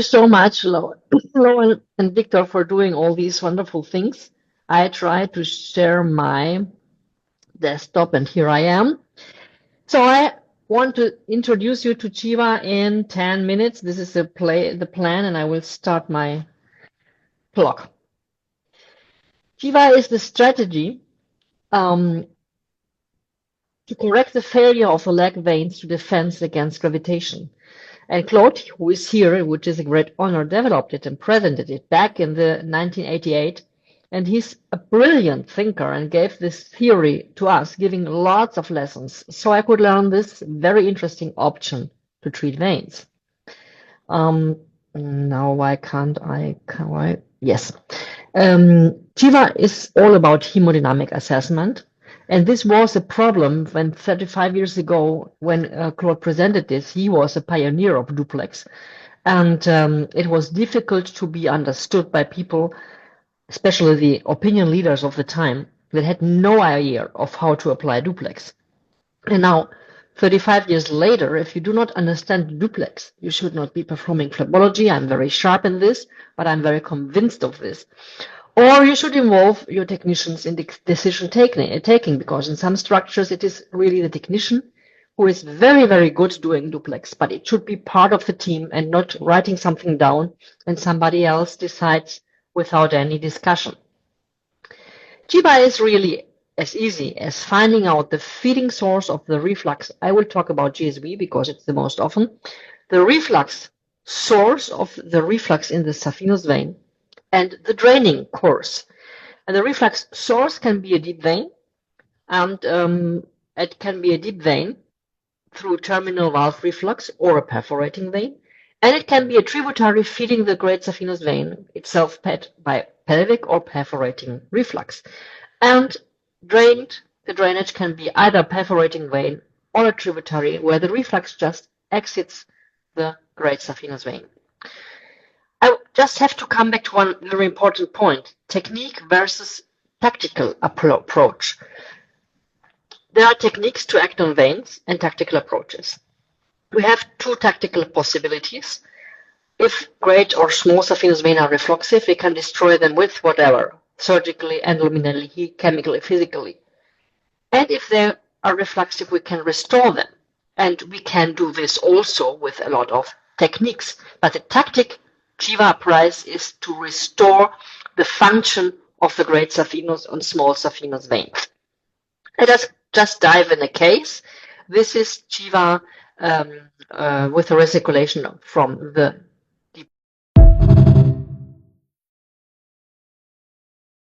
So much, Lauren and Victor, for doing all these wonderful things. I try to share my desktop, and here I am. So I want to introduce you to CHIVA in 10 minutes. This is the plan, and I will start my clock. CHIVA is the strategy to correct the failure of the leg veins to defense against gravitation. And Claude, who is here, which is a great honor, developed it and presented it back in the 1988. And he's a brilliant thinker and gave this theory to us, giving lots of lessons. So I could learn this very interesting option to treat veins. Now why can't I? Yes. CHIVA is all about hemodynamic assessment. And this was a problem when 35 years ago, when Claude presented this, he was a pioneer of duplex. And it was difficult to be understood by people, especially the opinion leaders of the time, that had no idea of how to apply duplex. And now, 35 years later, if you do not understand duplex, you should not be performing phlebology. I'm very sharp in this, but I'm very convinced of this. Or you should involve your technicians in the decision taking, because in some structures it is really the technician who is very, very good doing duplex, but it should be part of the team and not writing something down and somebody else decides without any discussion. CHIVA is really as easy as finding out the feeding source of the reflux. I will talk about GSV because it's the most often. The reflux source of the reflux in the saphenous vein and the draining course. And the reflux source can be a deep vein, and it can be a deep vein through terminal valve reflux or a perforating vein, and it can be a tributary feeding the great saphenous vein itself by pelvic or perforating reflux. And the drainage can be either perforating vein or a tributary where the reflux just exits the great saphenous vein. I just have to come back to one very important point, technique versus tactical approach. There are techniques to act on veins and tactical approaches. We have two tactical possibilities. If great or small saphenous veins are refluxive, we can destroy them with whatever, surgically, endominally, chemically, physically. And if they are refluxive, we can restore them. And we can do this also with a lot of techniques. But the tactic CHIVA applies is to restore the function of the great saphenous and small saphenous veins. Let us just dive in a case. This is CHIVA with a recirculation from the